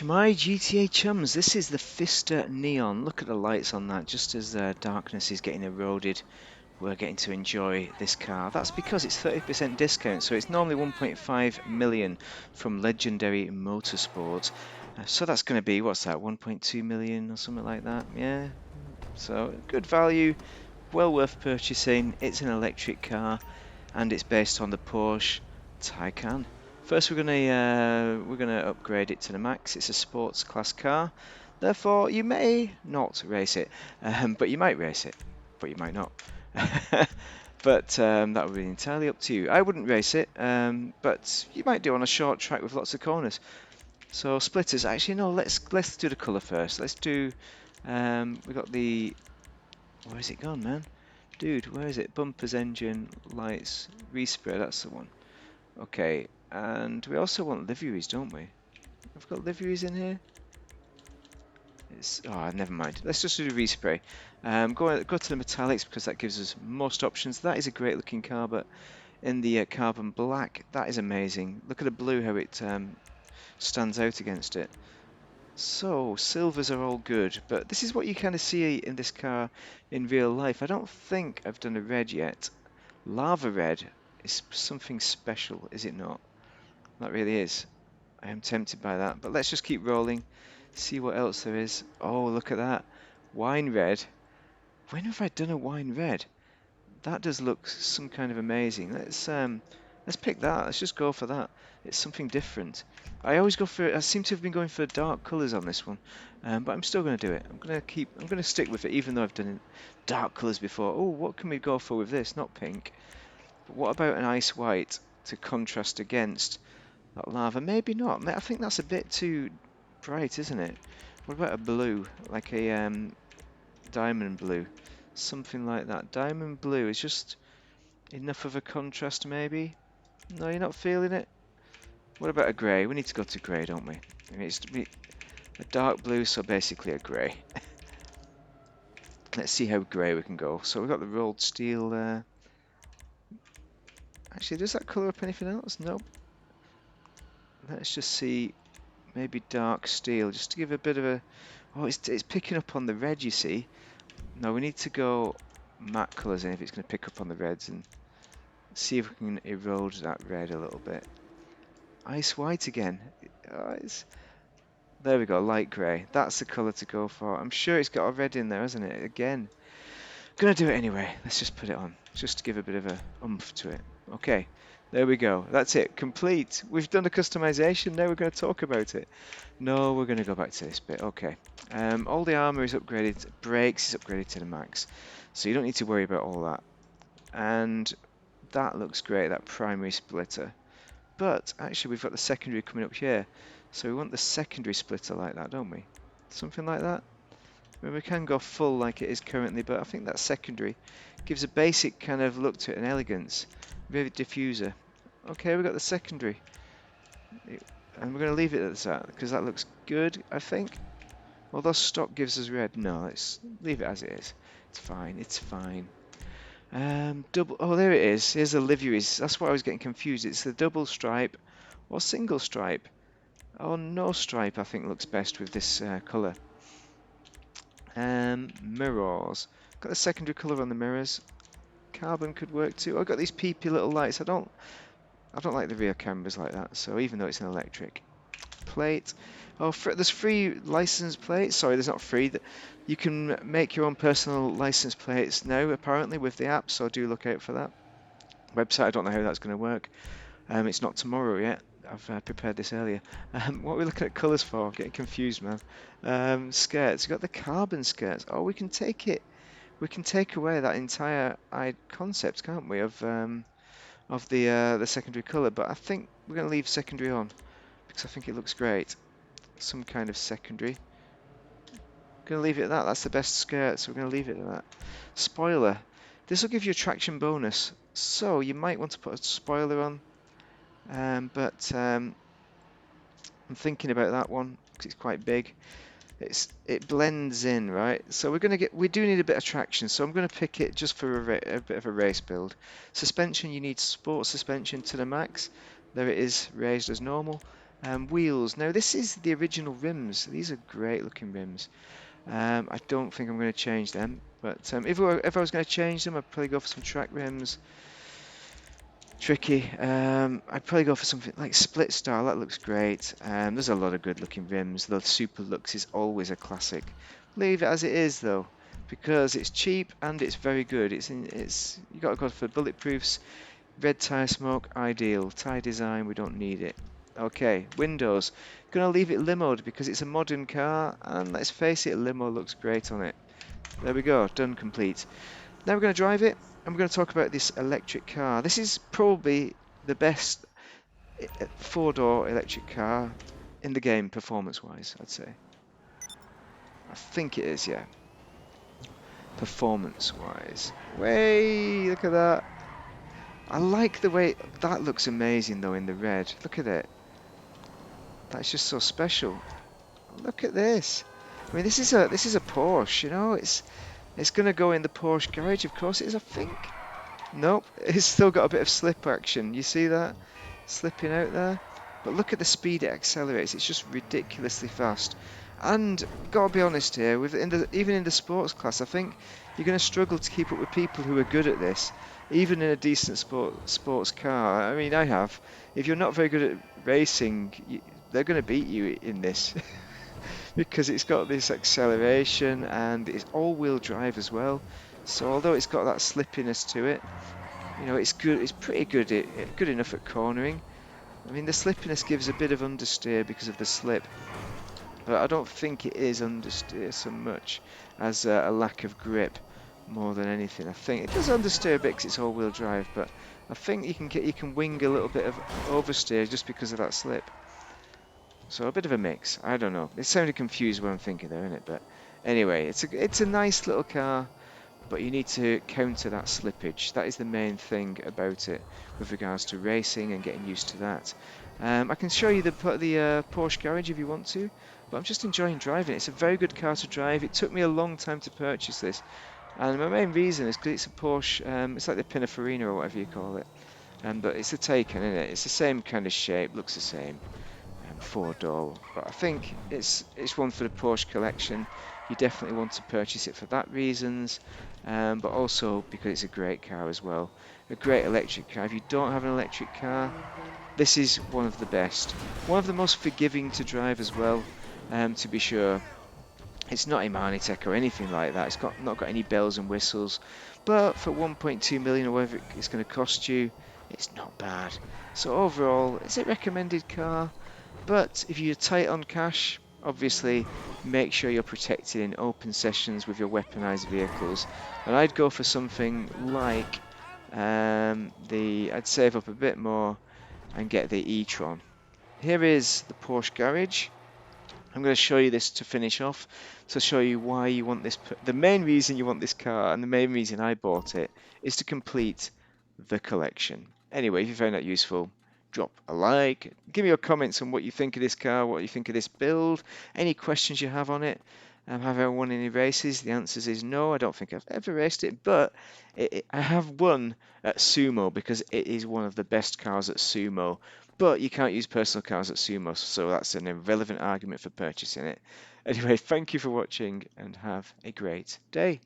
My GTA chums, this is the Pfister Neon. Look at the lights on that. Just as darkness is getting eroded, we're getting to enjoy this car. That's because it's 30% discount, so it's normally 1.5 million from Legendary Motorsports. So that's going to be, what's that, 1.2 million or something like that? Yeah, so good value, well worth purchasing. It's an electric car, and it's based on the Porsche Taycan. First, we're gonna upgrade it to the max. It's a sports class car, therefore you may not race it, but you might race it, but you might not. But that would be entirely up to you. I wouldn't race it, but you might do on a short track with lots of corners. So splitters. Actually, no. Let's do the colour first. Let's do. We got the. Where is it gone, man? Dude, where is it? Bumpers, engine, lights, respray. That's the one. Okay, and we also want liveries, don't we? We've got liveries in here. Never mind. Let's just do the respray. Go to the metallics because that gives us most options. That is a great looking car, but in the carbon black, that is amazing. Look at the blue, how it stands out against it. So, silvers are all good, but this is what you kind of see in this car in real life. I don't think I've done a red yet. Lava red is something special, is it not? That really is. I am tempted by that, but let's just keep rolling, see what else there is. Oh, look at that. Wine red. When have I done a wine red? That does look some kind of amazing. Let's pick that. Let's just go for that. It's something different. I seem to have been going for dark colours on this one, but I'm still going to do it. I'm going to stick with it, even though I've done dark colours before. Oh, what can we go for with this? Not pink. But what about an ice white to contrast against that lava? Maybe not. I think that's a bit too bright, isn't it? What about a blue, like a diamond blue? Something like that. Diamond blue is just enough of a contrast, maybe? No, you're not feeling it? What about a grey? We need to go to grey, don't we? It needs to be a dark blue, so basically a grey. Let's see how grey we can go. So we've got the rolled steel. Actually, does that colour up anything else? Nope. Let's just see, maybe dark steel, just to give a bit of a... Oh, it's picking up on the red, you see. No, we need to go matte colours in if it's going to pick up on the reds and see if we can erode that red a little bit. Ice white again. It's... There we go, light grey. That's the colour to go for. I'm sure it's got a red in there, hasn't it? Again. Gonna do it anyway. Let's just put it on, just to give a bit of a oomph to it. Okay, there we go. That's it, complete. We've done a customization. Now we're going to talk about it. No, we're going to go back to this bit. Okay. All the armor is upgraded. Brakes is upgraded to the max, so you don't need to worry about all that. And that looks great. That primary splitter. But actually, we've got the secondary coming up here, so we want the secondary splitter like that, don't we? Something like that. I mean, we can go full like it is currently, but I think that secondary gives a basic kind of look to it, an elegance. Vivid diffuser. Okay, we've got the secondary. And we're going to leave it at that, because that looks good, I think. Although stock gives us red. No, let's leave it as it is. It's fine, it's fine. Double. Oh, there it is. Here's the liveries. That's why I was getting confused. It's the double stripe or single stripe. Oh, no stripe, I think, looks best with this colour. Mirrors. Got the secondary colour on the mirrors. Carbon could work too. I've got these peepy little lights. I don't like the rear cameras like that. So even though it's an electric plate, oh, there's free license plates. Sorry, there's not free. You can make your own personal license plates now, apparently, with the app. So do look out for that website. I don't know how that's going to work. It's not tomorrow yet. I've prepared this earlier. What are we looking at colours for? I'm getting confused, man. Skirts. You've got the carbon skirts. Oh, we can take it. We can take away that entire concept, can't we, of the secondary colour? But I think we're going to leave secondary on because I think it looks great. Some kind of secondary. Going to leave it at that. That's the best skirt, so we're going to leave it at that. Spoiler. This will give you a traction bonus, so you might want to put a spoiler on. But I'm thinking about that one because it's quite big. It blends in, right? So we do need a bit of traction, so I'm going to pick it just for a bit of a race build. Suspension, you need sport suspension to the max. There it is, raised as normal. Wheels. Now this is the original rims. These are great looking rims. I don't think I'm going to change them, but if I was going to change them, I'd probably go for some track rims. Tricky. I'd probably go for something like split style. That looks great. There's a lot of good looking rims. The Super Lux is always a classic. Leave it as it is though, because it's cheap and it's very good. It's you got to go for bulletproofs. Red tire smoke, ideal. Tire design, we don't need it. Okay, windows. Gonna leave it limoed because it's a modern car, and let's face it, limo looks great on it. There we go, done, complete. Now we're going to drive it, and we're going to talk about this electric car. This is probably the best four-door electric car in the game, performance-wise, I'd say. I think it is, yeah. Performance-wise. Way, look at that. I like the way that looks amazing though in the red. Look at it. That's just so special. Look at this. I mean, this is a Porsche. You know, it's gonna go in the Porsche garage. Of course it is. I think. Nope. It's still got a bit of slip action. You see that slipping out there? But look at the speed it accelerates. It's just ridiculously fast. And gotta be honest here, even in the sports class, I think you're going to struggle to keep up with people who are good at this, even in a decent sports car. I mean, I have. If you're not very good at racing, they're going to beat you in this because it's got this acceleration and it's all-wheel drive as well. So although it's got that slippiness to it, you know, it's good. It's pretty good. Good enough at cornering. I mean, the slippiness gives a bit of understeer because of the slip. But I don't think it is understeer so much as a lack of grip more than anything. I think it does understeer a bit because it's all-wheel drive, but I think you can wing a little bit of oversteer just because of that slip. So a bit of a mix. I don't know. It sounded confused when I'm thinking there, isn't it? But anyway, it's a nice little car, but you need to counter that slippage. That is the main thing about it with regards to racing and getting used to that. I can show you the Porsche garage if you want to, but I'm just enjoying driving it. It's a very good car to drive. It took me a long time to purchase this, and my main reason is because it's a Porsche. It's like the Pininfarina or whatever you call it, but it's a Taycan, isn't it? It's the same kind of shape, looks the same, four-door. But I think it's one for the Porsche collection. You definitely want to purchase it for that reasons, but also because it's a great car as well. A great electric car. If you don't have an electric car, this is one of the best. One of the most forgiving to drive as well, to be sure. It's not a Manitech or anything like that. It's not got any bells and whistles, but for 1.2 million or whatever it's going to cost you, it's not bad. So overall, it's a recommended car. But if you're tight on cash, obviously make sure you're protected in open sessions with your weaponized vehicles. And I'd go for something like I'd save up a bit more and get the e-tron. Here is the Porsche garage. I'm going to show you this to finish off, to show you why you want this. The main reason you want this car, and the main reason I bought it, is to complete the collection. Anyway, if you found that useful, drop a like, give me your comments on what you think of this car, what you think of this build, any questions you have on it. Have I won any races? The answer is no, I don't think I've ever raced it, but I have won at Sumo because it is one of the best cars at Sumo. But you can't use personal cars at Sumo, so that's an irrelevant argument for purchasing it. Anyway, thank you for watching and have a great day.